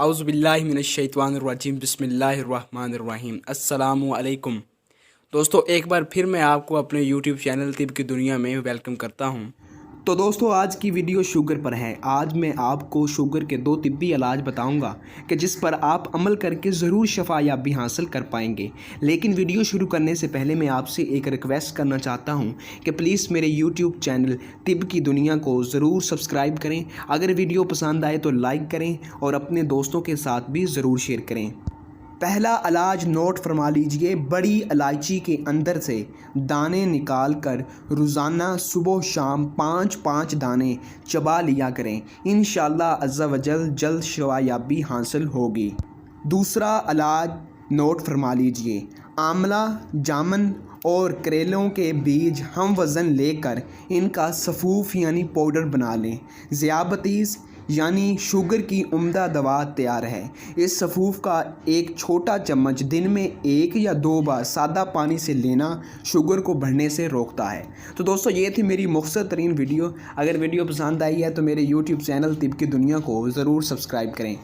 आउज़ु बिल्लाहि मिनश्शैतानिर्रजीम बिस्मिल्लाहिर्रहमानिर्रहीम अस्सलामु अलैकुम। दोस्तों, एक बार फिर मैं आपको अपने यूट्यूब चैनल तिब की दुनिया में वेलकम करता हूं। तो दोस्तों, आज की वीडियो शुगर पर है। आज मैं आपको शुगर के 2 तिब्बी इलाज बताऊंगा कि जिस पर आप अमल करके ज़रूर शफायाबी हासिल कर पाएंगे। लेकिन वीडियो शुरू करने से पहले मैं आपसे एक रिक्वेस्ट करना चाहता हूं कि प्लीज़ मेरे यूट्यूब चैनल तिब की दुनिया को ज़रूर सब्सक्राइब करें। अगर वीडियो पसंद आए तो लाइक करें और अपने दोस्तों के साथ भी ज़रूर शेयर करें। पहला इलाज नोट फरमा लीजिए। बड़ी इलायची के अंदर से दाने निकाल कर रोज़ाना सुबह शाम 5-5 दाने चबा लिया करें। इंशाअल्लाह अज़्ज़ा वजल जल्द शफायाबी हासिल होगी। दूसरा इलाज नोट फरमा लीजिए। आंवला, जामुन और करेलों के बीज हम वज़न लेकर इनका सफ़ूफ यानी पाउडर बना लें। ज़ियाबतीस यानी शुगर की उम्दा दवा तैयार है। इस सफ़ूफ का एक छोटा चम्मच दिन में 1 या 2 बार सादा पानी से लेना शुगर को बढ़ने से रोकता है। तो दोस्तों, ये थी मेरी मुख्तसर तरीन वीडियो। अगर वीडियो पसंद आई है तो मेरे यूट्यूब चैनल तिब की दुनिया को ज़रूर सब्सक्राइब करें।